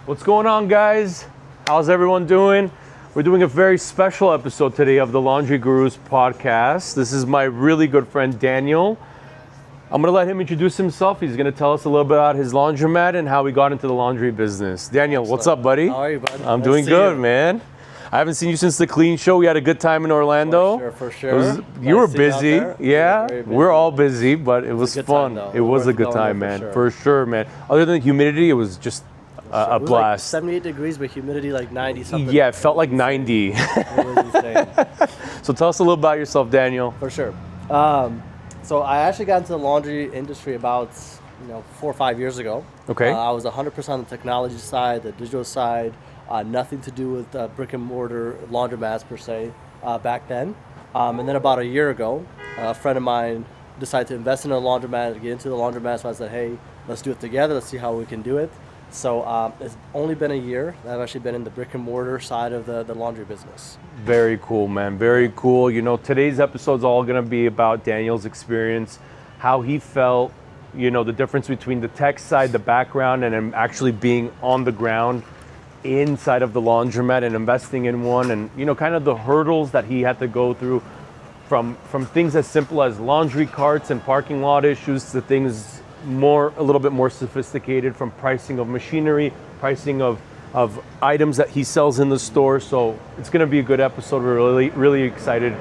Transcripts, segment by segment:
What's going on, guys? How's everyone doing? We're doing a very special episode today of the Laundry Gurus podcast. This is my really good friend, Daniel. I'm gonna let him introduce himself. He's gonna tell us a little bit about his laundromat and how he got into the laundry business. Daniel, Excellent. What's up, buddy? How are you, bud? I'm doing good, man. I haven't seen you since the Clean Show. We had a good time in Orlando. For sure. You were busy. Yeah, Very busy. we're all busy, but it was a good fun. time, though. It was a Worth good going time, there man. for For sure, man. Other than the humidity, it was just a It was blast. like 78 degrees, but humidity like 90 something. Yeah, it felt like 90. It was insane. So tell us a little about yourself, Daniel. For sure. So I actually got into the laundry industry about 4 or 5 years ago. Okay. I was 100% on the technology side, the digital side, nothing to do with brick and mortar laundromats per se back then. And then about a year ago, a friend of mine decided to invest in a laundromat, get into the laundromat. So I said, hey, let's do it together. Let's see how we can do it. So it's only been a year. I've actually been in the brick and mortar side of the laundry business. Very cool, man. Very cool. Today's episode's all going to be about Daniel's experience, how he felt, the difference between the tech side, the background, and him actually being on the ground inside of the laundromat and investing in one, and, kind of the hurdles that he had to go through from things as simple as laundry carts and parking lot issues to things a little bit more sophisticated, from pricing of machinery, pricing of items that he sells in the store. So it's going to be a good episode. We're really, really excited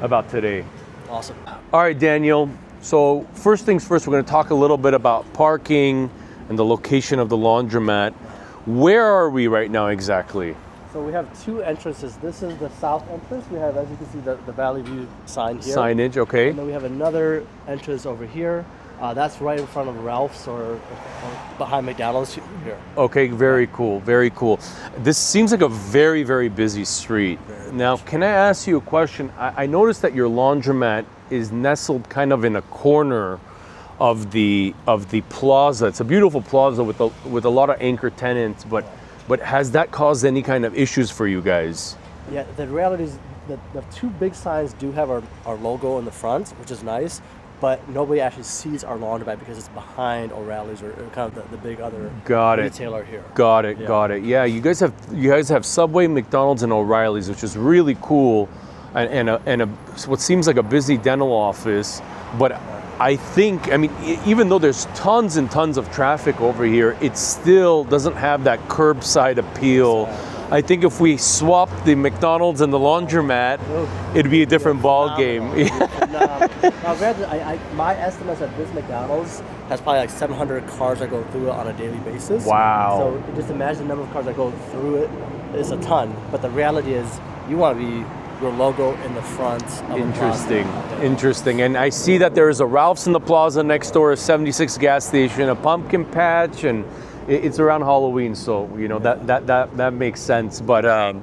about today. Awesome. All right, Daniel. So first things first, we're going to talk a little bit about parking and the location of the laundromat. Where are we right now exactly? So we have two entrances. This is the south entrance. We have, as you can see, the Valley View sign here. Signage, okay. And then we have another entrance over here. That's right in front of Ralph's or behind McDonald's here. Okay, very cool, very cool. This seems like a very, very busy street. Now, can I ask you a question? I noticed that your laundromat is nestled kind of in a corner of the plaza. It's a beautiful plaza with a lot of anchor tenants, but has that caused any kind of issues for you guys? Yeah, the reality is that the two big signs do have our logo in the front, which is nice. But nobody actually sees our laundromat because it's behind O'Reilly's or kind of the big other retailer here. Got it. Yeah, you guys have Subway, McDonald's, and O'Reilly's, which is really cool, and what seems like a busy dental office. But I think, even though there's tons and tons of traffic over here, it still doesn't have that curbside appeal. I think if we swapped the McDonald's and the laundromat, it'd be a different ball game. Now, granted, my estimates at this McDonald's has probably like 700 cars that go through it on a daily basis. Wow. So just imagine the number of cars that go through it. It's a ton. But the reality is, you want to be your logo in the front of Interesting. And I see that there is a Ralph's in the plaza next door, a 76 gas station, a pumpkin patch, and it's around Halloween, so that makes sense. But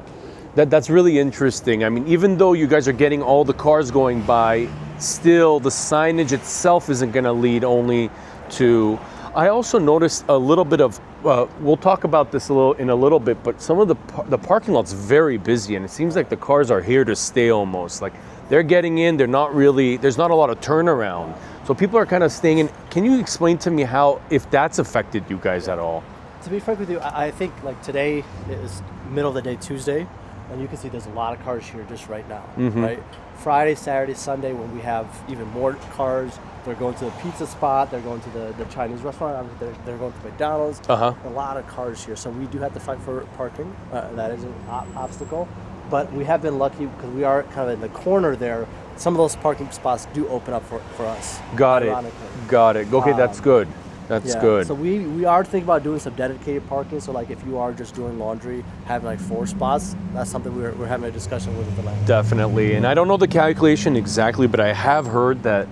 that's really interesting. Even though you guys are getting all the cars going by, still the signage itself isn't going to lead only to. I also noticed a little bit of. We'll talk about this in a little bit, but some of the parking lot's very busy, and it seems like the cars are here to stay almost. Like they're getting in, they're not really. There's not a lot of turnaround. So people are kind of staying in. Can you explain to me if that's affected you guys at all? To be frank with you, I think like today is middle of the day, Tuesday, and you can see there's a lot of cars here just right now, right? Friday, Saturday, Sunday, when we have even more cars, they're going to the pizza spot, they're going to the Chinese restaurant, they're going to McDonald's. A lot of cars here, so we do have to fight for parking. That is an obstacle, but we have been lucky because we are kind of in the corner there. Some of those parking spots do open up for us. Got it. Okay, that's good. That's good. So we are thinking about doing some dedicated parking. So like if you are just doing laundry, having like 4 spots, that's something we're having a discussion with the landlord. Definitely. And I don't know the calculation exactly, but I have heard that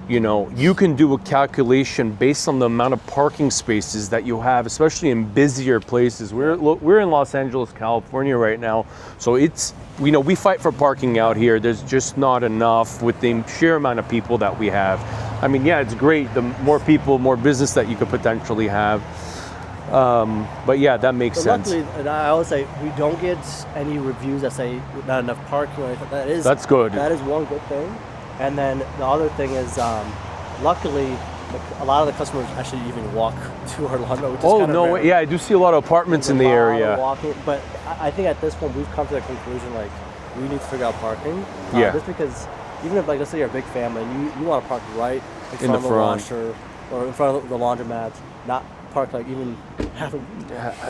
you can do a calculation based on the amount of parking spaces that you have, especially in busier places. We're in Los Angeles, California right now, so it's we fight for parking out here. There's just not enough with the sheer amount of people that we have. It's great. The more people, more business that you could potentially have. But yeah, that makes sense. Luckily, and I always say, we don't get any reviews that say not enough parking or anything. That's good. That is one good thing. And then the other thing is, luckily, a lot of the customers actually even walk to our laundromat, which is Oh, kind of no rare. way. Yeah, I do see a lot of apartments in the There's a lot of area. walking, but I think at this point we've come to the conclusion like we need to figure out parking. Yeah. Just because even if like let's say you're a big family and you want to park right in front the of the front. washer or in front of the laundromat, not park like even half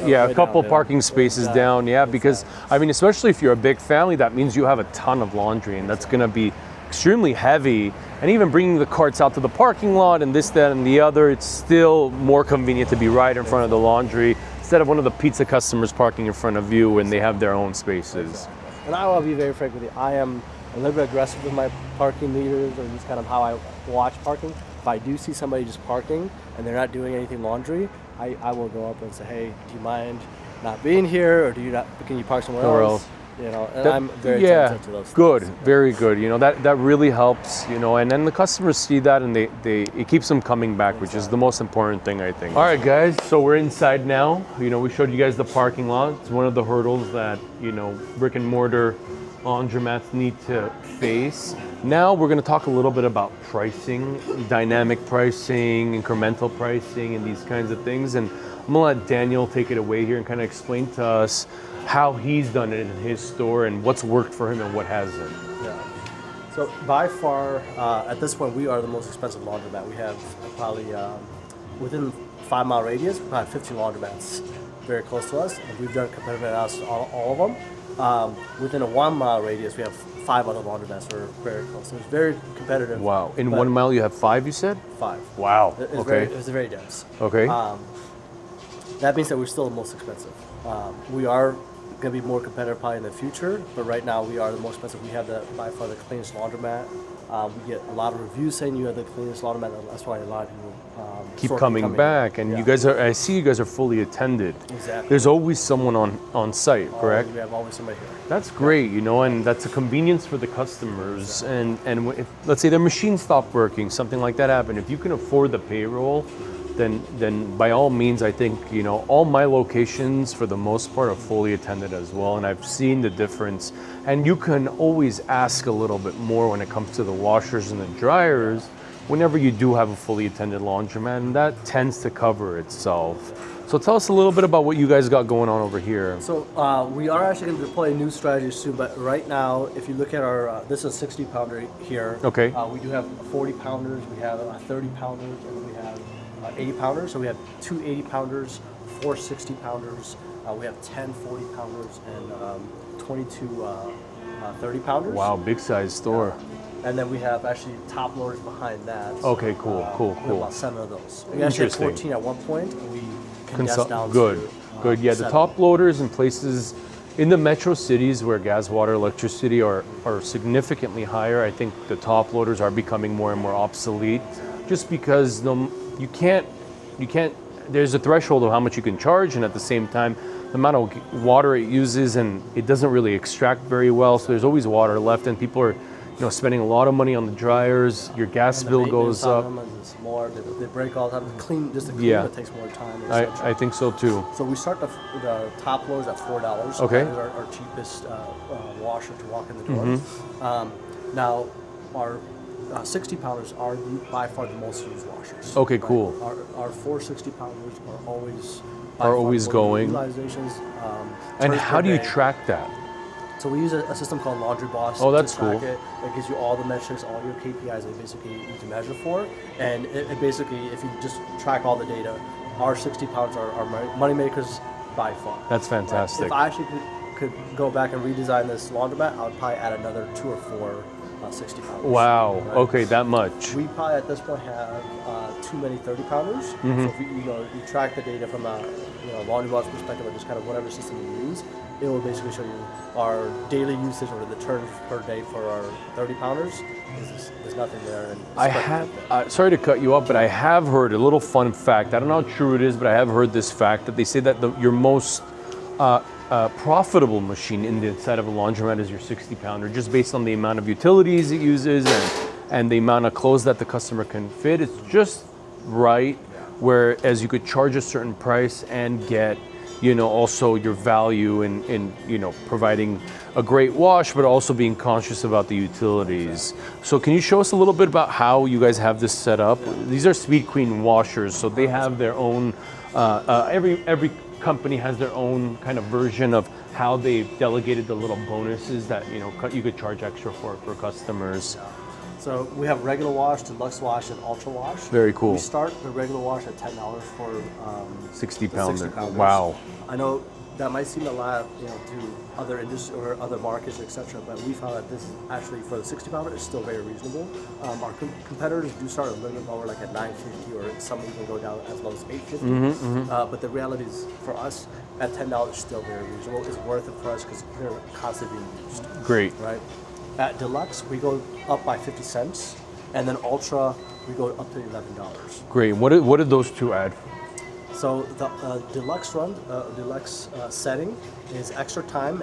Yeah, a couple parking spaces down. Yeah, because I mean, especially if you're a big family, that means you have a ton of laundry, and that's going to be extremely heavy. And even bringing the carts out to the parking lot and this, that, and the other, it's still more convenient to be right in front of the laundry instead of one of the pizza customers parking in front of you when they have their own spaces. And I will be very frank with you. I am a little bit aggressive with my parking meters, or just kind of how I watch parking. If I do see somebody just parking and they're not doing anything laundry, I will go up and say, hey, do you mind not being here, or can you park somewhere else? You know, and I'm very attentive to those good, things. very good. You know, that really helps, you know, and then the customers see that and it keeps them coming back, which is the most important thing, I think. All right, guys, so we're inside now. You know, we showed you guys the parking lot. It's one of the hurdles that, you know, brick and mortar laundromats need to face. Now we're going to talk a little bit about pricing, dynamic pricing, incremental pricing, and these kinds of things. And I'm going to let Daniel take it away here and kind of explain to us how he's done it in his store and what's worked for him and what hasn't. Yeah. So by far, at this point, we are the most expensive laundromat. We have probably within 5 mile radius, we have 15 laundromats very close to us, and we've done competitive analysis on all of them. Within a 1 mile radius, we have 5 other laundromats that are very close. So it's very competitive. Wow. In 1 mile, you have 5, you said? 5. Wow. Okay. It's very dense. Okay. That means that we're still the most expensive. We are going to be more competitive probably in the future, but right now we are the most expensive. We have by far the cleanest laundromat. We get a lot of reviews saying you have the cleanest laundromat. That's why a lot of people keep coming back. And you guys I see you guys are fully attended. Exactly. There's always someone on site, correct? We have always somebody here. That's great, you know, and that's a convenience for the customers. And if, let's say their machine stopped working, something like that happened. If you can afford the payroll, then by all means, I think, you know, all my locations for the most part are fully attended as well, and I've seen the difference. And you can always ask a little bit more when it comes to the washers and the dryers whenever you do have a fully attended laundromat, and that tends to cover itself. So tell us a little bit about what you guys got going on over here. So we are actually going to deploy a new strategy soon, but right now, if you look at our, this is a 60 pounder here. Okay. We do have 40 pounders, we have 30 pounders, and we have 80 pounders. So we have 2 80 pounders, 4 60 pounders. We have 10 40 pounders and 22 30 pounders. Wow, big size store. And then we have actually top loaders behind that. Okay, cool. We have about 7 of those. We actually had 14 at one point, and we condensed down good. to Good. Yeah, 7. the top loaders in places in the metro cities where gas, water, electricity are significantly higher, I think the top loaders are becoming more and more obsolete, just because you can't. There's a threshold of how much you can charge, and at the same time, the amount of water it uses, and it doesn't really extract very well. So there's always water left, and people are, spending a lot of money on the dryers. Your gas bill goes up. It's more, they break all the time. Just to clean it takes more time. I think so too. So we start the top loaders at $4. Okay. That is our cheapest washer to walk in the door. Now, our 60 pounders are by far the most used washers. Okay, cool. Our 460 pounders are always going. Utilizations. And how do you track that? So we use a system called Laundry Boss. Oh, that's to track cool. It gives you all the metrics, all your KPIs that basically you need to measure for. And it basically, if you just track all the data, our 60 pounds are money makers by far. That's fantastic. If I actually could go back and redesign this laundromat, I would probably add another 2 or 4 60 pounders. Wow. Right? Okay, that much. We probably at this point have too many 30 pounders. So if you track the data from a Laundry Boss perspective, or just kind of whatever system you use, it will basically show you our daily usage or the turns per day for our 30 pounders. There's nothing there. And I have, sorry to cut you off, but I have heard a little fun fact. I don't know how true it is, but I have heard this fact that they say that your most profitable machine inside of a laundromat is your 60 pounder, just based on the amount of utilities it uses and the amount of clothes that the customer can fit. It's just right, whereas you could charge a certain price and get also your value in providing a great wash, but also being conscious about the utilities. So can you show us a little bit about how you guys have this set up? These are Speed Queen washers, so they have their own, every company has their own kind of version of how they've delegated the little bonuses that you could charge extra for customers. So we have regular wash, deluxe wash, and ultra wash. Very cool. We start the regular wash at $10 for 60 pounder. 60 pounders. Wow. I know that might seem a lot, to other industry or other markets, etc. But we found that this is actually for the 60 pounder is still very reasonable. Our competitors do start a little bit lower, like at $9.50, or some even go down as low as $8.50. But the reality is, for us, at $10, still very reasonable. It's worth it for us because they're constantly being used. Great. Right. At deluxe, we go up by 50 cents, and then ultra, we go up to $11. Great. What did those two add? So the deluxe run, deluxe setting is extra time.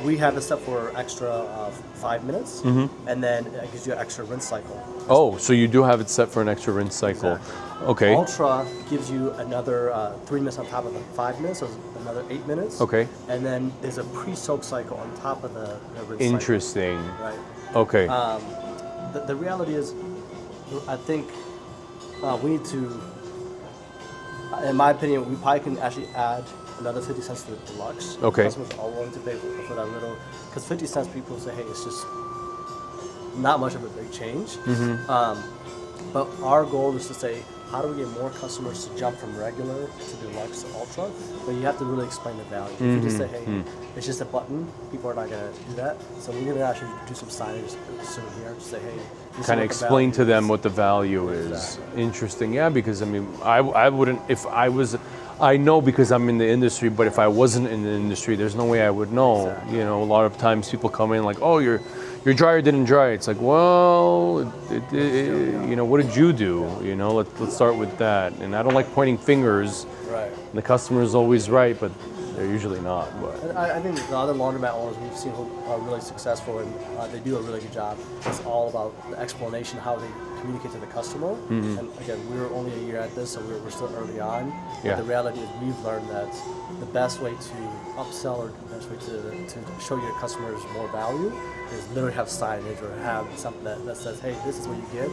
We have it set for extra 5 minutes, and then it gives you an extra rinse cycle. Oh, so you do have it set for an extra rinse cycle. Exactly. Okay. Ultra gives you another 3 minutes on top of the 5 minutes, so another 8 minutes. Okay. And then there's a pre-soak cycle on top of the rinse Interesting. cycle. Right. Okay. The reality is, I think we need to, in my opinion, we probably can actually add another 50 cents to the deluxe. Okay. Customers are willing to pay for that little, because 50 cents people say, hey, it's just not much of a big change. But our goal is to say, how do we get more customers to jump from regular to deluxe to ultra? But you have to really explain the value. If you just say, hey, it's just a button, people are not going to do that. So we're going to actually do some signage soon here to say, hey, this Kind of is what the explain to value them is. what the value is. Exactly. Interesting. Yeah, because I wouldn't, if I was, I know because I'm in the industry, but if I wasn't in the industry, there's no way I would know. Exactly. A lot of times people come in like, oh, your dryer didn't dry. It's like, well, what did you do? Let's start with that. And I don't like pointing fingers. Right. The customer is always right, but they're usually not. But And I think the other laundromat owners we've seen who are really successful, and they do a really good job. It's all about the explanation, how they communicate to the customer. And again, we're only a year at this, so we're still early on. Yeah. But the reality is we've learned that the best way to upsell or the best way to show your customers more value is literally have signage or have something that says, hey, this is what you get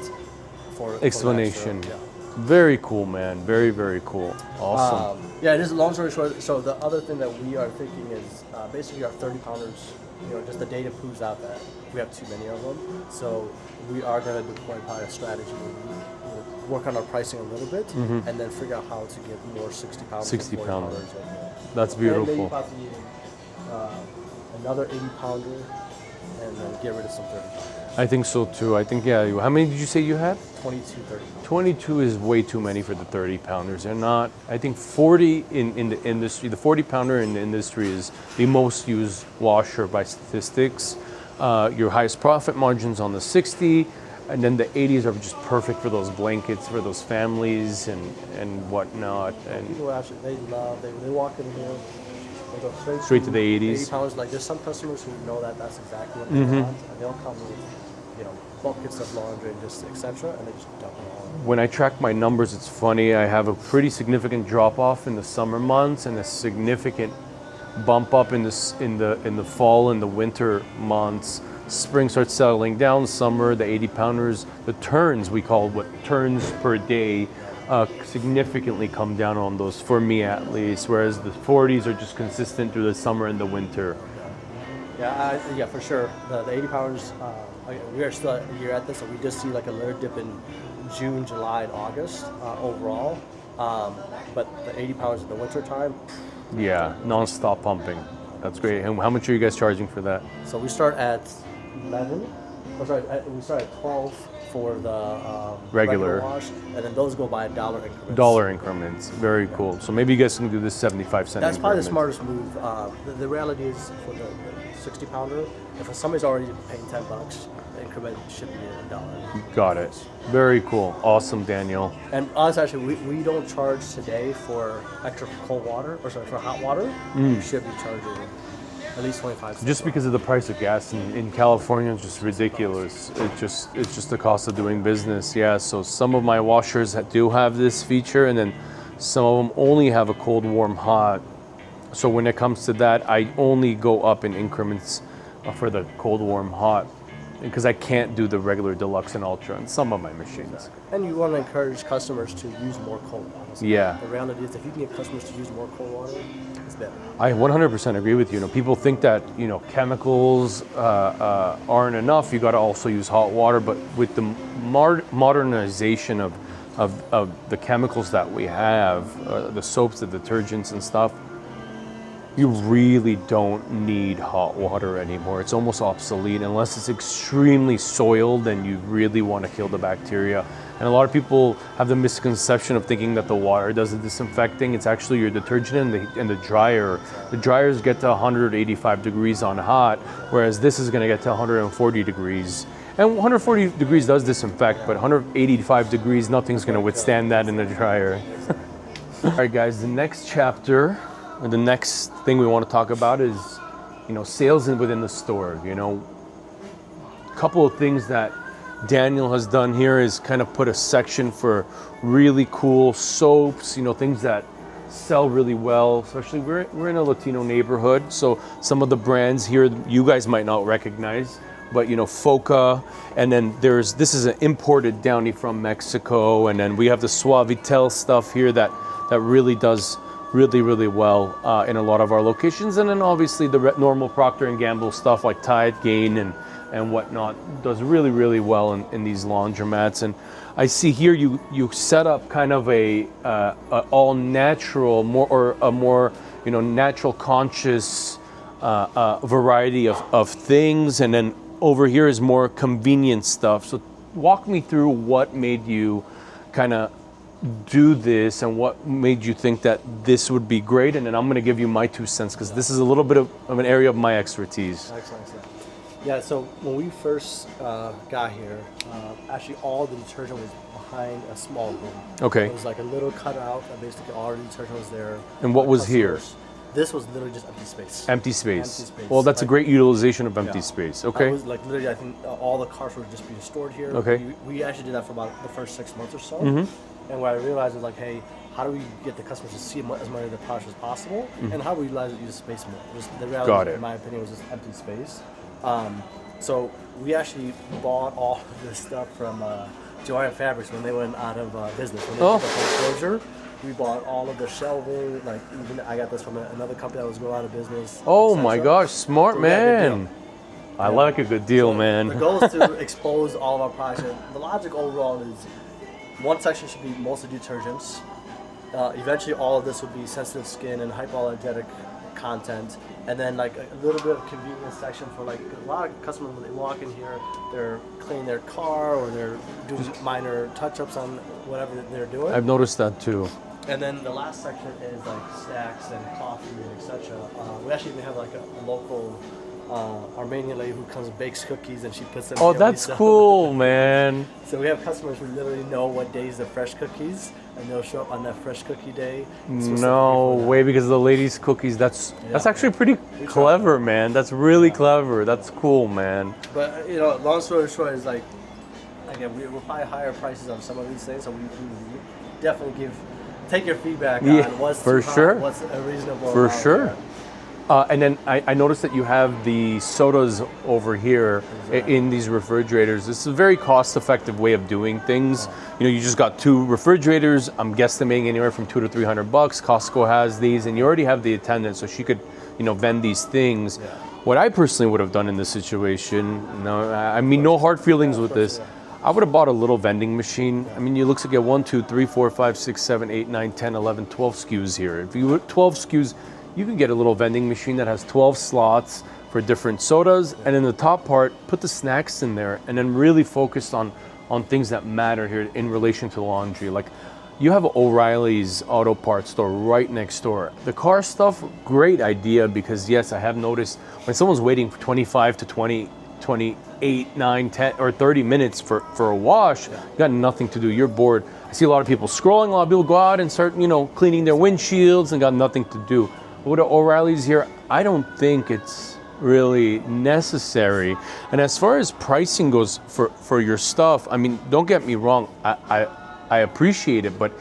for explanation. For the extra, Very cool, man. Very, very cool. Awesome. Yeah, just long story short, so the other thing that we are thinking is basically our 30 pounders, just the data proves out that we have too many of them. So we are going to deploy probably a strategy where we work on our pricing a little bit and then figure out how to get more 60 pounders. 60 and 40 pounders. pounders in there. That's And maybe beautiful. possibly another 80 pounder and then get rid of some 30 pounders. I think so too. I think, yeah. How many did you say you had? 22, 30 pounders. 22 is way too many for the 30 pounders. They're not, I think 40 in the industry, the 40 pounder in the industry is the most used washer by statistics. Your highest profit margins on the 60, and then the 80s are just perfect for those blankets, for those families and whatnot. And People actually, they walk in here, they go Straight to the 80s. 80 pounds. Like there's some customers who know that that's exactly what they want, and they'll come with, buckets of laundry and just etc. and they just dump it all in. when I track my numbers, it's funny. I have a pretty significant drop off in the summer months and a significant bump up in the fall and the winter months. Spring starts settling down. Summer, the 80 pounders, the turns, we call what turns per day, significantly come down on those, for me at least. Whereas the 40s are just consistent through the summer and the winter. Yeah, for sure. The 80 pounders, we are still a year at this, so we just see like a little dip in June, July, and August overall. But the 80 pounders in the winter time. Yeah, non-stop pumping. That's great. And how much are you guys charging for that? So we start at 11. Oh, sorry, we start at 12 for the Regular. wash, and then those go by $1 increments. Dollar increments. Very cool. So maybe you guys can do this 75-cent That's probably the increments. smartest move. The reality is for the 60 pounder, if somebody's already paying $10, the increment should be $1. Got it. Very cool. Awesome, Daniel. And us actually, we don't charge today for extra cold water, or sorry, for hot water. We should be charging at least 25 cents. Just because of the price of gas in California, it's just ridiculous. It's just the cost of doing business. Yeah. So some of my washers do have this feature, and then some of them only have a cold, warm, hot. So when it comes to that, I only go up in increments for the cold, warm, hot, because I can't do the regular deluxe and ultra in some of my machines. And you want to encourage customers to use more cold water. Yeah. The reality is, if you can get customers to use more cold water, it's better. I 100% agree with you. People think that chemicals aren't enough. You got to also use hot water. But with the modernization of the chemicals that we have, the soaps, the detergents, and stuff, you really don't need hot water anymore. It's almost obsolete unless it's extremely soiled and you really want to kill the bacteria. And a lot of people have the misconception of thinking that the water does the disinfecting. It's actually your detergent and the dryer. The dryers get to 185 degrees on hot, whereas this is going to get to 140 degrees. And 140 degrees does disinfect, but 185 degrees, nothing's going to withstand that in the dryer. All right, guys, the next chapter, or the next thing we want to talk about is, sales within the store. A couple of things that Daniel has done here is kind of put a section for really cool soaps, things that sell really well. Especially we're in a Latino neighborhood, so some of the brands here you guys might not recognize, but Foca, and then this is an imported Downy from Mexico, and then we have the Suavitel stuff here that really does really well in a lot of our locations, and then obviously the normal Procter & Gamble stuff like Tide, Gain, and whatnot does really well in these laundromats. And I see here you set up kind of a all natural, more natural conscious variety of things, and then over here is more convenient stuff. So walk me through what made you kind of do this and what made you think that this would be great, and then I'm going to give you my 2 cents because this is a little bit of an area of my expertise. Excellent. Yeah, so when we first got here, actually all the detergent was behind a small room. Okay. It was like a little cutout, and basically all the detergent was there. And what was here? This was literally just empty space. Empty space. Well, that's a great utilization of empty space. Okay. It was like literally, I think all the cars were just being stored here. Okay. We actually did that for about the first 6 months or so. Mm-hmm. And what I realized was like, hey, how do we get the customers to see as many of the products as possible, and how do we utilize the space more? The reality, in my opinion, was just empty space. So we actually bought all of this stuff from Joanne Fabrics when they went out of business. When they took the foreclosure, we bought all of the shelving. Like even I got this from another company that was going out of business. Oh my gosh, smart man! I like a good deal, man. The goal is to expose all of our products. And the logic overall is one section should be mostly detergents. Eventually, all of this would be sensitive skin and hypoallergenic content, and then like a little bit of convenience section for like a lot of customers when they walk in here, they're cleaning their car or they're doing minor touch-ups on whatever they're doing. I've noticed that too. And then the last section is like snacks and coffee and etc. We actually even have like a local Armenian lady who comes and bakes cookies and she puts them. Oh, that's cool, man. So we have customers who literally know what days are fresh cookies, and they'll show up on that fresh cookie day. No way, because the ladies' cookies. That's actually pretty clever, man. That's really clever. That's cool, man. But long story short is like, again, we'll probably higher prices on some of these things, so we definitely take your feedback on what's too hot, what's a reasonable. For sure. And then I noticed that you have the sodas over here in these refrigerators. This is a very cost-effective way of doing things. You just got 2 refrigerators. I'm guesstimating anywhere from $200 to $300. Costco has these, and you already have the attendant, so she could, vend these things. Yeah. What I personally would have done in this situation, no hard feelings with this. I would have bought a little vending machine. I mean, you look at 1, 2, 3, 4, 5, 6, 7, 8, 9, 10, 11, 12 SKUs here. If you 12 SKUs, you can get a little vending machine that has 12 slots for different sodas, and in the top part, put the snacks in there, and then really focus on things that matter here in relation to laundry. Like, you have O'Reilly's auto parts store right next door. The car stuff, great idea, because yes, I have noticed when someone's waiting for 25 to 28, 9, 10, or 30 minutes for a wash, you got nothing to do, you're bored. I see a lot of people scrolling, a lot of people go out and start, cleaning their windshields and got nothing to do. With O'Reilly's here, I don't think it's really necessary. And as far as pricing goes for your stuff, I mean, don't get me wrong, I appreciate it, but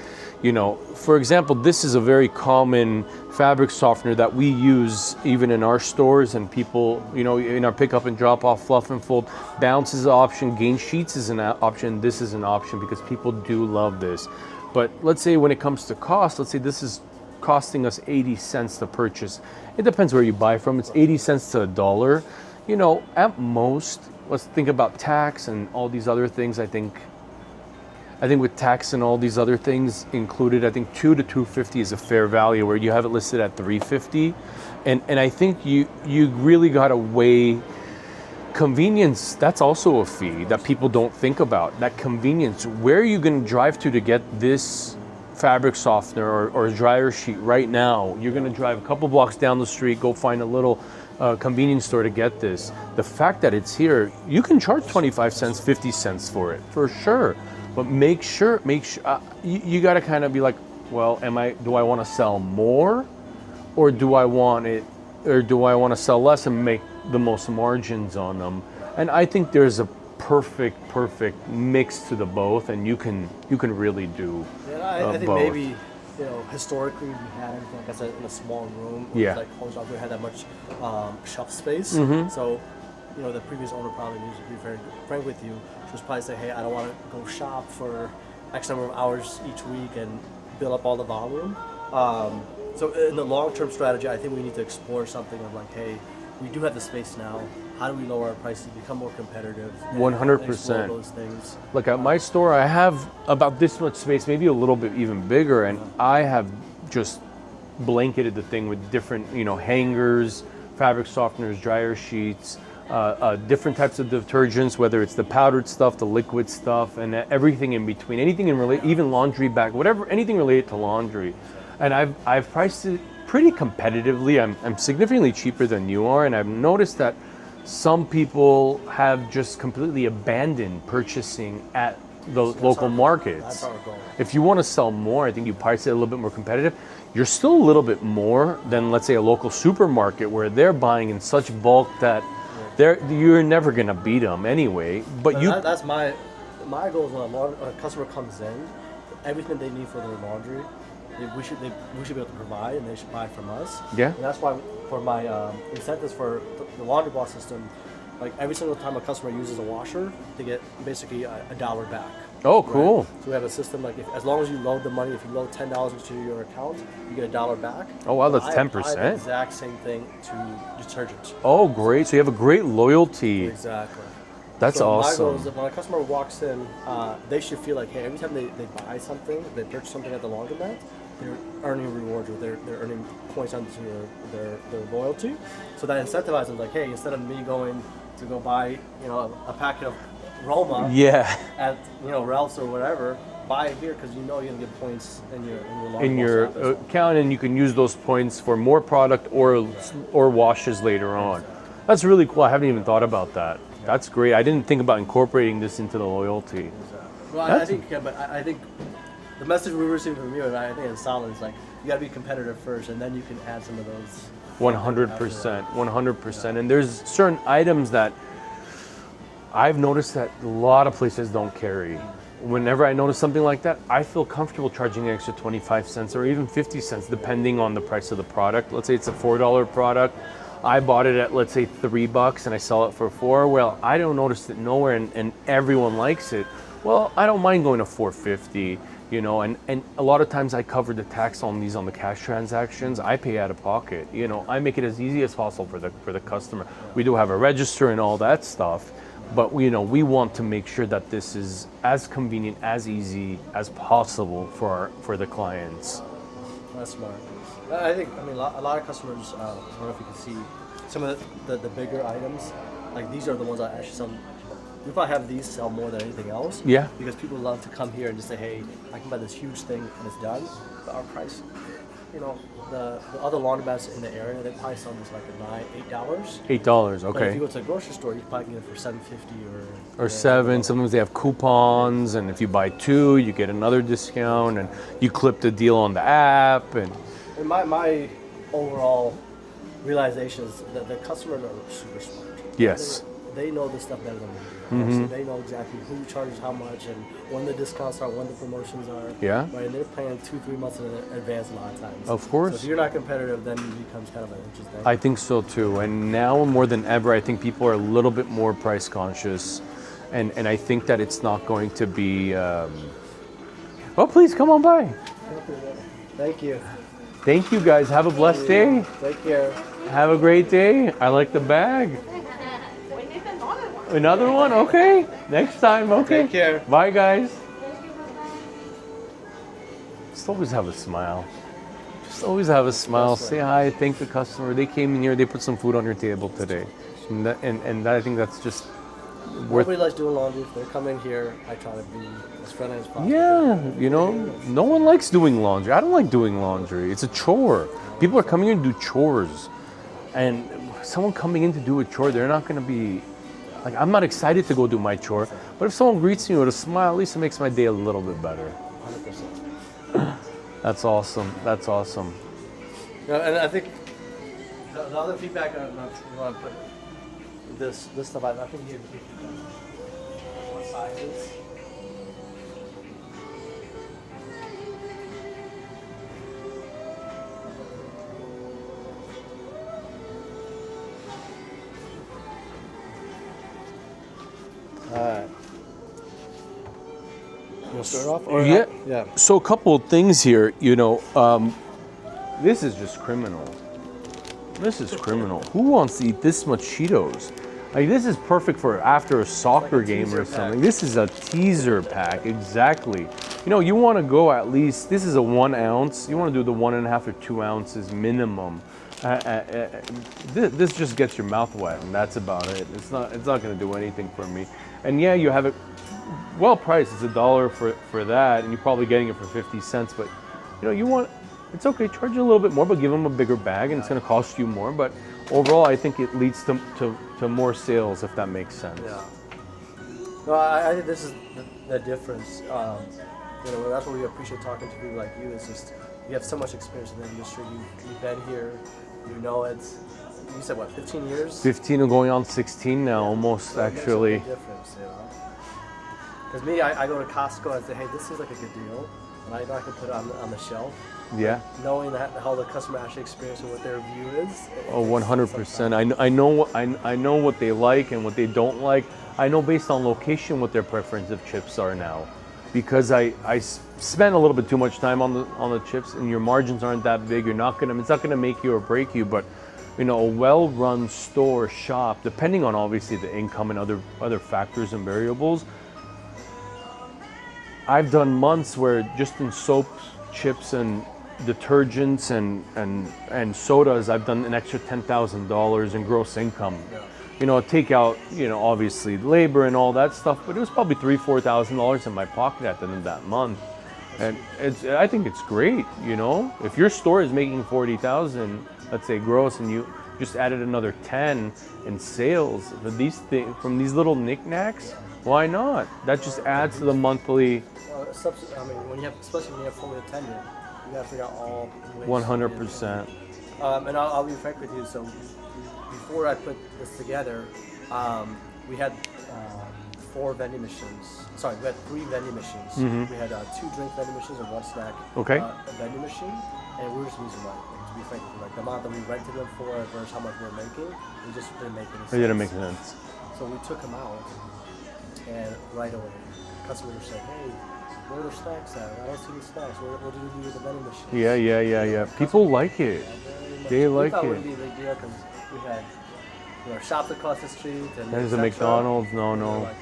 you know, for example, this is a very common fabric softener that we use even in our stores, and people, you know, in our pickup and drop off, fluff and fold. Bounce is an option, gain sheets is an option, this is an option because people do love this. But let's say when it comes to cost, let's say this is costing us 80 cents to purchase. It depends where you buy from. It's 80 cents to $1. You know, at most, let's think about tax and all these other things. I think with tax and all these other things included, I think $2 to $2.50 is a fair value, where you have it listed at $3.50. And I think you really gotta weigh convenience. That's also a fee that people don't think about. That convenience. Where are you gonna drive to get this fabric softener or dryer sheet right now? You're gonna drive a couple blocks down the street, go find a little convenience store to get this. The fact that it's here, you can charge 25 cents, 50 cents for it, for sure. But make sure you got to kind of be like, well, do I want to sell more, or do I want to sell less and make the most margins on them? And I think there's a perfect mix to the both, and you can really do. Yeah, I think both. Maybe, you know, historically we had everything, like I said, in a small room. Yeah. Like horizontal, we had that much shelf space. So, you know, the previous owner probably needs to be very frank with you. She was probably say, hey, I don't want to go shop for X number of hours each week and build up all the volume. So in the long-term strategy, I think we need to explore something of like, hey, we do have the space now. How do we lower our prices, become more competitive? 100%. Those things. Look, at my store, I have about this much space, maybe a little bit even bigger, and I have just blanketed the thing with different, you know, hangers, fabric softeners, dryer sheets, different types of detergents, whether it's the powdered stuff, the liquid stuff, and everything in between. Anything even laundry bag, whatever, anything related to laundry. And I've priced it pretty competitively. I'm significantly cheaper than you are, and I've noticed that some people have just completely abandoned purchasing at the local markets. That's our goal. If you want to sell more, I think you price it a little bit more competitive. You're still a little bit more than, let's say, a local supermarket where they're buying in such bulk that you're never going to beat them anyway. But that's my goal is when a customer comes in, everything they need for their laundry, we should be able to provide, and they should buy from us. Yeah. And that's why for my incentives for the Laundromat system, like every single time a customer uses a washer, they get basically $1 back. Oh, cool. Right? So we have a system like as long as you load the money, if you load $10 into your account, you get $1 back. Oh wow, that's 10%. I the exact same thing to detergent. Oh great, so you have a great loyalty. Exactly. That's so awesome. My goal is that when a customer walks in, they should feel like, hey, every time they buy something, they purchase something at the laundromat, they're earning rewards, or they're earning points onto their loyalty. So that incentivizes them, like, hey, instead of me going to go buy, you know, a packet of Roma at, you know, Ralph's or whatever, buy it here because you know you're gonna get points in your account, and you can use those points for more product or washes later on. That's really cool. I haven't even thought about that. That's great. I didn't think about incorporating this into the loyalty. Well, I think the message we received from you, and I think it's solid, is like you got to be competitive first, and then you can add some of those. 100%, 100%. And there's certain items that I've noticed that a lot of places don't carry. Whenever I notice something like that, I feel comfortable charging an extra 25 cents or even 50 cents, depending on the price of the product. Let's say it's a $4 product. I bought it at, let's say, $3 and I sell it for $4. Well, I don't notice it nowhere, and everyone likes it. Well, I don't mind going to $4.50, you know, and a lot of times I cover the tax on the cash transactions. I pay out of pocket, you know. I make it as easy as possible for the customer. We do have a register and all that stuff, but you know, we want to make sure that this is as convenient, as easy as possible for the clients. That's smart. I think, a lot of customers, I don't know if you can see some of the bigger items, like these are the ones I actually sell. We probably have these sell more than anything else. Yeah. Because people love to come here and just say, hey, I can buy this huge thing and it's done. But our price, you know, the other laundromats in the area, they probably sell this like at $8. $8, okay. But if you go to a grocery store, you can probably get it for $7.50 or $7. Sometimes they have coupons, and if you buy 2, you get another discount, and you clip the deal on the app. And my overall realization is that the customers are super smart. Yes. they know this stuff better than we do. So they know exactly who charges how much and when the discounts are, when the promotions are. Yeah. Right, and they're paying 2-3 months in advance a lot of times. Of course. So if you're not competitive, then it becomes kind of an interesting. I think so too. And now more than ever, I think people are a little bit more price conscious. And I think that it's not going to be. Oh, please come on by. Thank you. Thank you guys. Have a blessed day. Take care. Have a great day. I like the bag. We need another one. Another one? Okay. Next time. Okay. Take care. Bye, guys. Just always have a smile. Just always have a smile. Say hi. Thank the customer. They came in here. They put some food on your table today. And I think that's just worth. Nobody likes doing laundry. If they're coming here, I try to be as friendly as possible. Yeah, you know, no one likes doing laundry. I don't like doing laundry. It's a chore. People are coming in to do chores. And someone coming in to do a chore, they're not going to be, like, I'm not excited to go do my chore. But if someone greets me with a smile, at least it makes my day a little bit better. 100%. That's awesome. That's awesome. Yeah, and I think the other feedback, I don't know if you want to put this stuff, I think you have what sizes. Alright. You want to start off? Or Yeah. Yeah. So a couple of things here, you know, this is just criminal. This is criminal. Who wants to eat this much Cheetos? Like, this is perfect for after a soccer game or teaser something. pack. This is a teaser pack, exactly. You know, you want to go at least, this is a 1 ounce. You want to do the 1.5 or 2 ounces minimum. This just gets your mouth wet, and that's about it. It's not going to do anything for me. And yeah, you have it well priced. It's $1 for that, and you're probably getting it for 50 cents. But you know, it's okay. Charge you a little bit more, but give them a bigger bag, and it's going to cost you more. But overall, I think it leads to more sales, if that makes sense. Yeah. No, I think this is the difference. You know, that's what we appreciate talking to people like you. Is just you have so much experience in the industry. You've been here. You know it. You said what, 15 years? 15 and going on 16 now, almost So it makes a actually. big difference, you know. Because me, I go to Costco and say, hey, this is like a good deal, and I know I can put it on the shelf. Yeah. Knowing that how the customer actually experiences what their view is. Oh, 100%. I know what they like and what they don't like. I know based on location what their preference of chips are now, because I spend a little bit too much time on the chips, and your margins aren't that big. It's not gonna make you or break you, but you know, a well-run store shop, depending on obviously the income and other factors and variables. I've done months where just in soaps, chips, and detergents and sodas, I've done an extra $10,000 in gross income. Yeah. You know, take out, you know, obviously labor and all that stuff, but it was probably $3,000-4,000 in my pocket at the end of that month. And I think it's great, you know. If your store is making 40,000, let's say gross, and you just added another 10 in sales for these things from these little knickknacks, why not? That just adds to the monthly. I mean, especially when you have fully attended, you gotta figure out all ways. 100%. And I'll be frank with you. So before I put this together, we had 4 vending machines. Sorry, we had 3 vending machines. Mm-hmm. We had 2 drink vending machines and 1 snack vending machine, and we were just losing money. Like, to be frank with you, like the amount that we rented them for versus how much we were making, it just didn't make any sense. It didn't make sense. So we took them out, and right away, customers were saying, "Hey, where are the snacks at? I don't see the snacks. What did you do with the vending machine?" Yeah. People like it. They like we thought it. it would be a big deal because we had shops across the street. And There's a et cetera. McDonald's. No. We were like,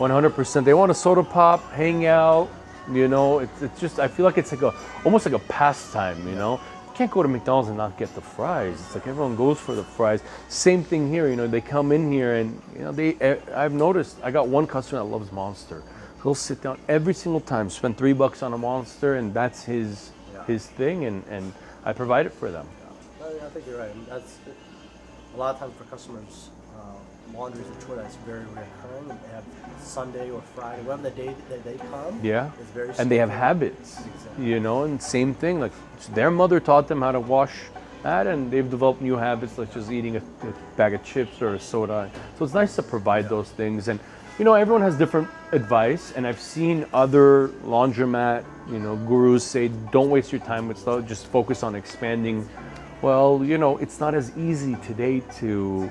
oh, no. 100%. They want a soda pop, hang out. You know, it's just, I feel like it's like almost like a pastime. You know, you can't go to McDonald's and not get the fries. It's like everyone goes for the fries. Same thing here. You know, they come in here and you know I've noticed. I got one customer that loves Monster. He'll sit down every single time, spend $3 on a Monster, and that's his thing, and I provide it for them. I think you're right. That's a lot of times for customers. Laundry is a chore that's very recurring. And they have Sunday or Friday, whatever the day that they come. Yeah, It's very and they have scheduled. habits, Exactly. you know, and same thing, like their mother taught them how to wash that, and they've developed new habits like just eating a bag of chips or a soda. So it's nice to provide those things. And everyone has different advice, and I've seen other laundromat gurus say, don't waste your time with stuff, just focus on expanding. Well, it's not as easy today to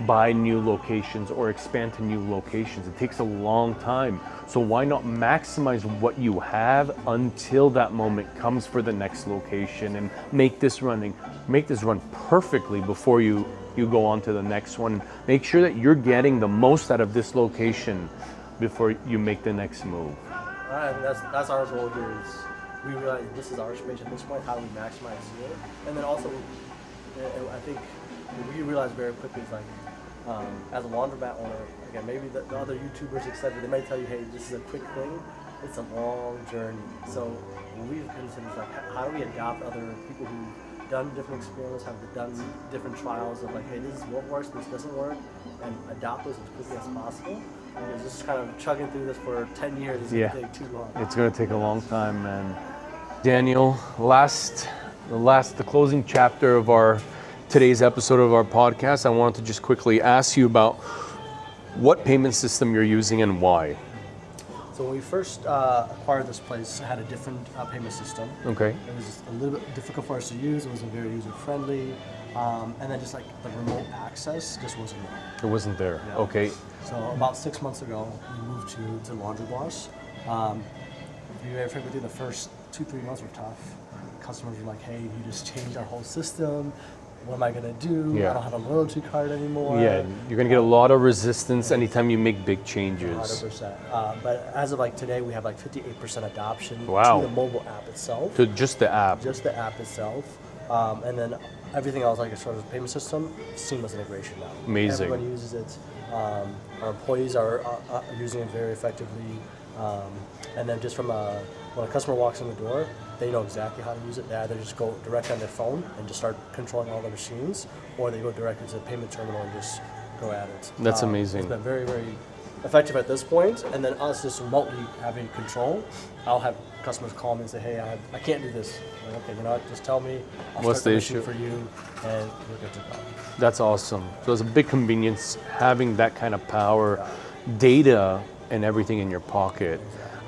buy new locations or expand to new locations. It takes a long time. So why not maximize what you have until that moment comes for the next location, and make this run perfectly before you go on to the next one. Make sure that you're getting the most out of this location before you make the next move. And that's our goal here. Is we realize this is our space at this point. How do we maximize it? And then also, I think we realized very quickly is like, as a laundromat owner, again, maybe the other YouTubers, etc., they might tell you, hey, this is a quick thing. It's a long journey. So when we've considered like, how do we adopt other people who've done different experiments, have done different trials of like, hey, this is what works, this doesn't work, and adopt those as quickly as possible. Because just kind of chugging through this for 10 years is going to take too long. It's going to take a long time, man. Daniel, the closing chapter of today's episode of our podcast, I wanted to just quickly ask you about what payment system you're using and why. So when we first acquired this place, it had a different payment system. Okay. It was a little bit difficult for us to use. It wasn't very user-friendly. And then just like the remote access just wasn't there. It wasn't there. Yeah. Okay. So about 6 months ago, we moved to Laundromat. To be very frank with you, the first 2-3 months were tough. Customers were like, hey, you just changed our whole system. What am I going to do? Yeah. I don't have a loyalty card anymore. Yeah, you're going to get a lot of resistance anytime you make big changes. 100%. But as of like today, we have like 58% adoption Wow. to the mobile app itself. To just the app. Just the app itself. And then everything else, like as far as the payment system, seamless integration now. Amazing. Everyone uses it. Our employees are using it very effectively. And then just from when a customer walks in the door, they know exactly how to use it. They either just go directly on their phone and just start controlling all the machines, or they go directly to the payment terminal and just go at it. That's amazing. It's been very, very effective at this point. And then us just remotely having control, I'll have customers call me and say, hey, I can't do this. I'm like, okay, you know what, just tell me. I'll What's start the machine issue? for you, and we're good to go. That's awesome. So it's a big convenience having that kind of power, data, and everything in your pocket.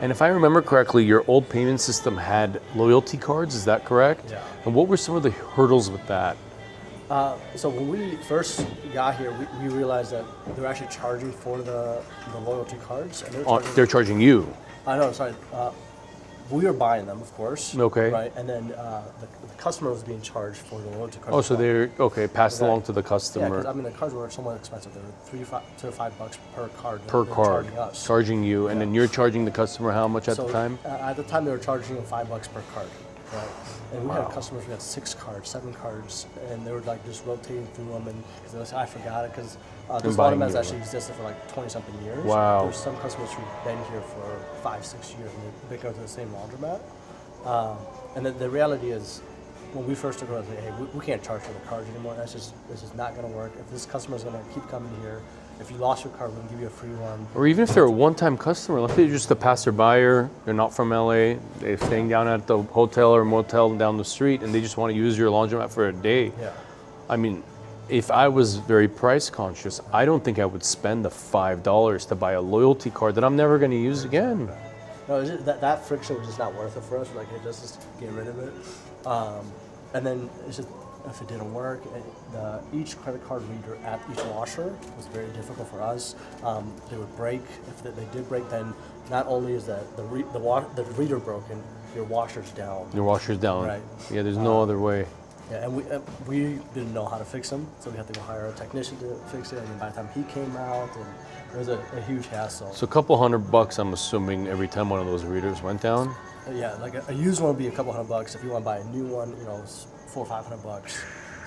And if I remember correctly, your old payment system had loyalty cards, is that correct? Yeah. And what were some of the hurdles with that? So when we first got here, we realized that they were actually charging for the loyalty cards. And They're charging you. Sorry. We were buying them, of course. Okay. Right, and then the customer was being charged for the loyalty cards. Oh, so they're, passed Okay. along to the Yeah, customer. because I mean the cards were somewhat expensive. They were $3 to $5 per card. Per They're card, charging us. charging you, and then you're charging the customer how much at So the time? At the time, they were charging them $5 per card, right? And we Wow. had customers who had 6 cards, 7 cards, and they were like just rotating through them. And they were like, I forgot it because this buying laundromat new actually existed for like 20-something years. Wow. There's some customers who've been here for 5-6 years, and they go to the same laundromat. And the reality is, when we first took over, I was like, hey, we can't charge for the cards anymore. This is not going to work. If this customer is going to keep coming here, if you lost your card, we're going to give you a free one. Or even if they're a one-time customer, let's say you're just a passerby, they're not from LA, they're staying down at the hotel or motel down the street, and they just want to use your laundromat for a day. Yeah. I mean, if I was very price conscious, I don't think I would spend the $5 to buy a loyalty card that I'm never going to use again. No, it's just, that friction was just not worth it for us. We're like, hey, just get rid of it. And then it's just, if it didn't work, each credit card reader at each washer was very difficult for us. They would break. If they did break, then not only is that the reader broken, your washer's down. Your washer's down. Right. Yeah, there's no other way. Yeah, and we didn't know how to fix them, so we had to go hire a technician to fix it. And by the time he came out, and it was a huge hassle. So a couple $100, I'm assuming, every time one of those readers went down? Yeah, like a used one would be a couple $100. If you want to buy a new one, it's $400 or $500.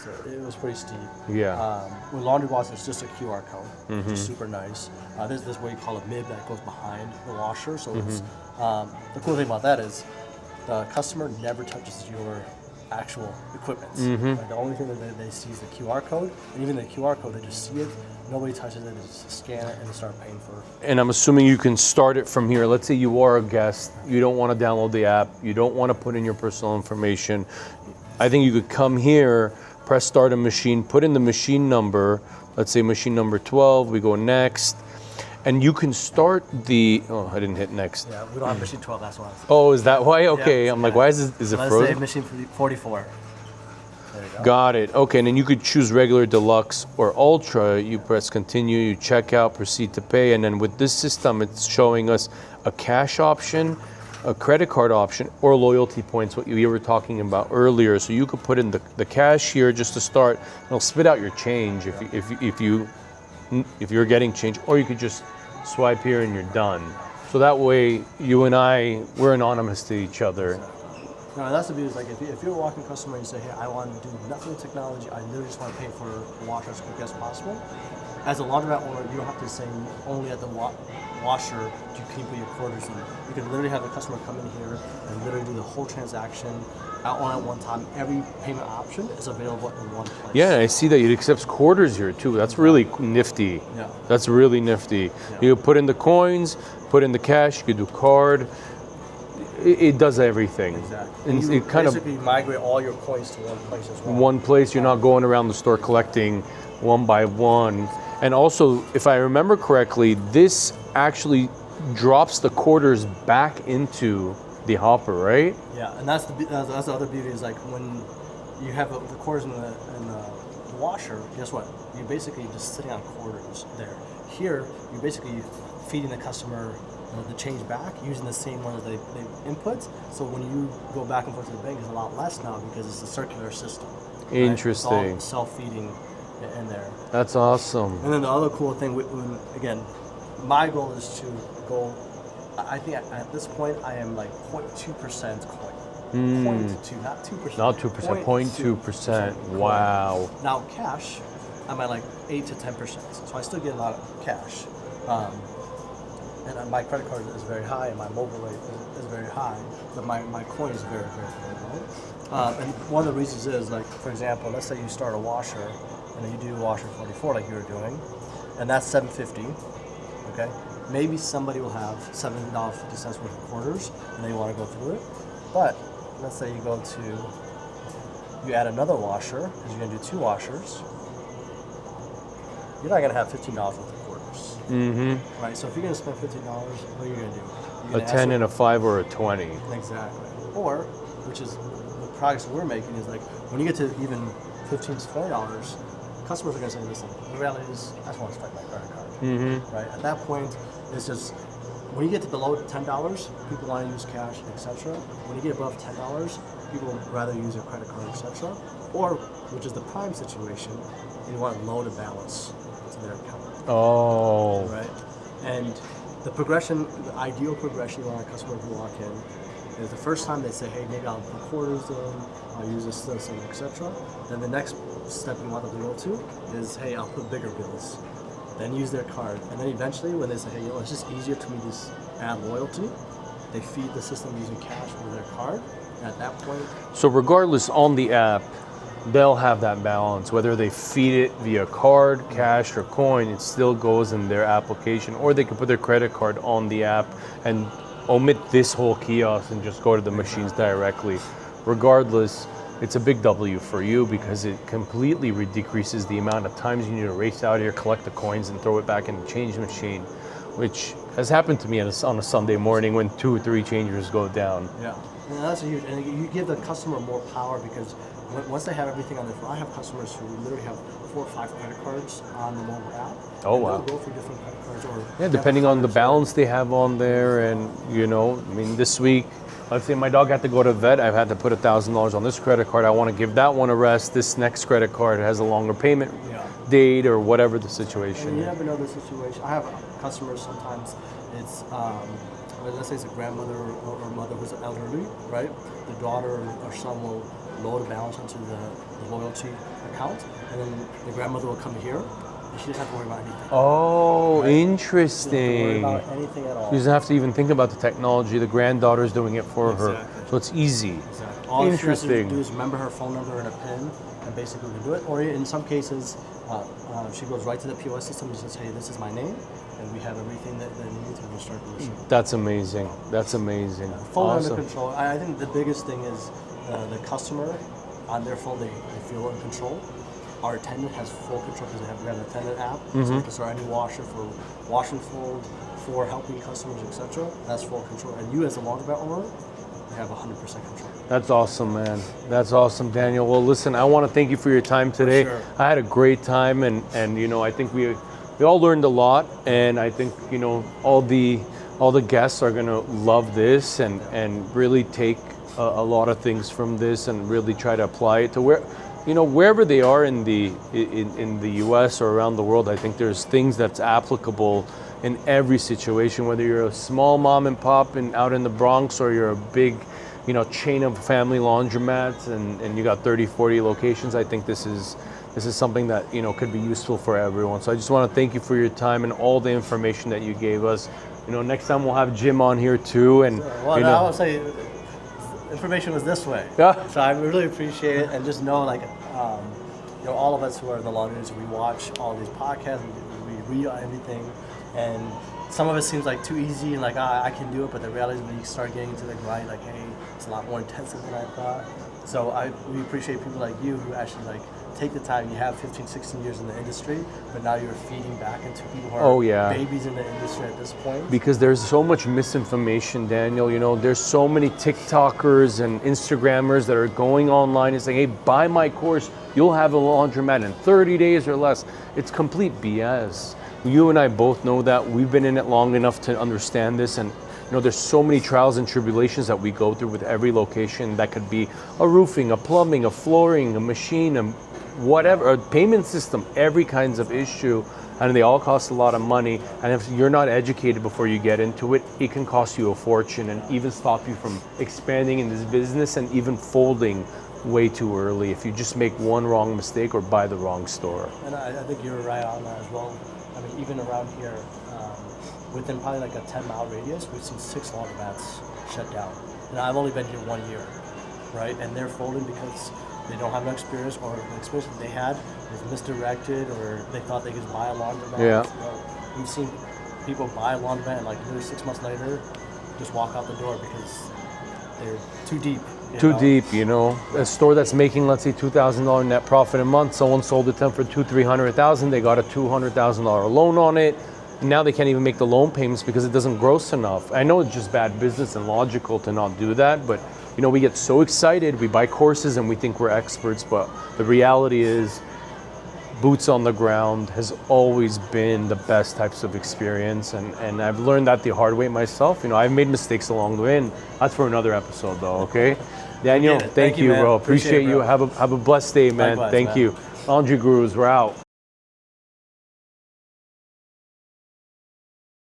So it was pretty steep. Yeah. With Laundromat, it's just a QR code, which is super nice. There's this what you call a MIB that goes behind the washer. So it's, the cool thing about that is the customer never touches your actual equipment. Like the only thing that they see is the QR code, and even the QR code, they just see it. Nobody touches it. They just scan it and start paying for it. And I'm assuming you can start it from here. Let's say you are a guest, you don't want to download the app, you don't want to put in your personal information. I think you could come here, press start a machine, put in the machine number, let's say machine number 12, we go next, and you can start the, oh, I didn't hit next. Yeah, we don't have machine 12, that's why. Oh, is that why? Okay, Yeah, I'm like, why is it Let's frozen? say machine 44. There you go. Got it. Okay, and then you could choose regular, deluxe, or ultra. You press continue, you check out, proceed to pay, and then with this system, it's showing us a cash option, a credit card option, or loyalty points, what you were talking about earlier. So you could put in the cash here just to start. It'll spit out your change if you're getting change, or you could just swipe here and you're done. So that way, you and I, we're anonymous to each other. No, that's the beauty. Is like if you're a walking customer and you say, hey, I want to do nothing with technology, I literally just want to pay for a washer as quick as possible. As a laundromat owner, you don't have to say only at the washer can you put your quarters in. You can literally have the customer come in here and literally do the whole transaction all at one time. Every payment option is available in one place. Yeah, I see that it accepts quarters here too. That's really nifty. Yeah. That's really nifty. Yeah. You put in the coins, put in the cash, you could do card. It does everything. Exactly. And you it kind of basically migrate all your coins to one place as well. one place. You're not going around the store collecting one by one. And also, if I remember correctly, this actually drops the quarters back into the hopper, right? Yeah, and that's the other beauty is like when you have the quarters in the washer. Guess what? You're basically just sitting on quarters there. Here, you're basically feeding the customer the change back using the same ones they input. So when you go back and forth to the bank, it's a lot less now because it's a circular system. Right? Interesting. It's all self-feeding in there. That's awesome. And then the other cool thing, again, my goal is to go. I think at this point I am like 0.2% coin. 0.2, not 2%. Not 2%, 0.2%. Wow. Now cash, I'm at like 8 to 10%. So I still get a lot of cash. And my credit card is very high, and my mobile rate is very high, but my coin is very, very, very low. And one of the reasons is, like, for example, let's say you start a washer, and then you do washer 44 like you were doing, and that's $7.50, okay? Maybe somebody will have $7.50 worth of quarters, and they want to go through it. But let's say you add another washer, because you're going to do 2 washers, you're not going to have $15 worth of quarters. Mm-hmm. Right, so if you're going to spend $15, what are you going to do? A 10 and a 5 or a 20. Exactly. Or, which is the products we're making, is like when you get to even $15 to $20, customers are going to say, listen, the reality is, I just want to swipe my credit card. Mm-hmm. Right? At that point, it's just, when you get to below $10, people want to use cash, etc. When you get above $10, people would rather use their credit card, etc. Or, which is the prime situation, you want to load a balance to their account. Oh. Right? And the progression, the ideal progression you want a customer to walk in is the first time they say, hey, maybe I'll put quarters in, I'll use this, etc. Then the next step you want them to go to is, hey, I'll put bigger bills. Then use their card. And then eventually when they say, hey, it's just easier to me to add loyalty, they feed the system using cash with their card. And at that point, So regardless, on the app, they'll have that balance. Whether they feed it via card, cash, or coin, it still goes in their application. Or they can put their credit card on the app and omit this whole kiosk and just go to the machines directly. Regardless, it's a big W for you because it completely decreases the amount of times you need to race out here, collect the coins, and throw it back in the change machine, which has happened to me on a Sunday morning when 2 or 3 changers go down. yeah. And that's a huge, and you give the customer more power because once they have everything on their phone, I have customers who literally have 4 or 5 credit cards on the mobile app. Oh, and wow. they'll go through different credit cards or Yeah, depending on the balance they have on there, and I mean, this week, let's say my dog had to go to vet, I've had to put $1,000 on this credit card. I want to give that one a rest. This next credit card has a longer payment date or whatever the situation And you is. never know the situation. I have customers sometimes. It's let's say it's a grandmother or mother who's elderly, right? The daughter or son will load a balance onto the loyalty account, and then the grandmother will come here, and she doesn't have to worry about anything. Oh, Right? interesting. She doesn't have to worry about anything at all. She doesn't have to even think about the technology. The granddaughter's doing it for her. Exactly. So it's easy. Exactly. All she has to Interesting. do is remember her phone number and a PIN, and basically we can do it. Or in some cases, she goes right to the POS system and says, hey, this is my name, and we have everything that they need to start the machine. That's amazing. That's amazing. Full Awesome. under control. I think the biggest thing is the customer on their phone, they feel in control. Our attendant has full control because we have an attendant app, so they can start any washer for wash and fold, for helping customers, etc. That's full control. And you as a laundromat owner, you have 100% control. That's awesome, man. That's awesome, Daniel. Well, listen, I want to thank you for your time today. For sure. I had a great time, and you know, I think we all learned a lot, and I think, you know, all the guests are gonna love this and really take a lot of things from this and really try to apply it to wherever they are in the U.S. or around the world. I think there's things that's applicable in every situation, whether you're a small mom and pop out in the Bronx or you're a big, you know, chain of family laundromats and you got 30, 40 locations. I think this is something that, you know, could be useful for everyone. So I just want to thank you for your time and all the information that you gave us. You know, next time we'll have Jim on here too. And well, you no, know, I would say information was this way. Yeah. So I really appreciate it, and just know, like, you know, all of us who are in the laundry industry, we watch all these podcasts, we read everything, and some of it seems like too easy and like, I can do it, but the reality is when you start getting into the grind, like, hey, it's a lot more intensive than I thought. So we appreciate people like you who actually like take the time. You have 15, 16 years in the industry, but now you're feeding back into people who are babies in the industry at this point. Because there's so much misinformation, Daniel. You know, there's so many TikTokers and Instagrammers that are going online and saying, hey, buy my course, you'll have a laundromat in 30 days or less. It's complete BS. You and I both know that. We've been in it long enough to understand this, and you know, there's so many trials and tribulations that we go through with every location. That could be a roofing, a plumbing, a flooring, a machine, a whatever, a payment system, every kinds of issue, and they all cost a lot of money. And if you're not educated before you get into it, it can cost you a fortune and even stop you from expanding in this business and even folding way too early if you just make one wrong mistake or buy the wrong store. And I think you're right on that as well. I mean, even around here, within probably like a 10-mile radius, we've seen 6 laundromats shut down. And I've only been here 1 year, right? And they're folding because they don't have no experience, or the experience that they had was misdirected, or they thought they could buy a laundromat. Yeah. You know, we've seen people buy a laundromat and like literally 6 months later, just walk out the door because they're too deep. Too deep, you know. A store that's making, let's say, $2,000 net profit a month, someone sold it to them for $200,000-300,000. They got a $200,000 loan on it. And now they can't even make the loan payments because it doesn't gross enough. I know it's just bad business and logical to not do that, but you know, we get so excited, we buy courses and we think we're experts, but the reality is boots on the ground has always been the best types of experience, and I've learned that the hard way myself. You know, I've made mistakes along the way, and that's for another episode though, okay? Daniel, thank you, bro. Appreciate you. Bro. Have a blessed day, man. Likewise, thank man. you. Laundry Gurus, we're out.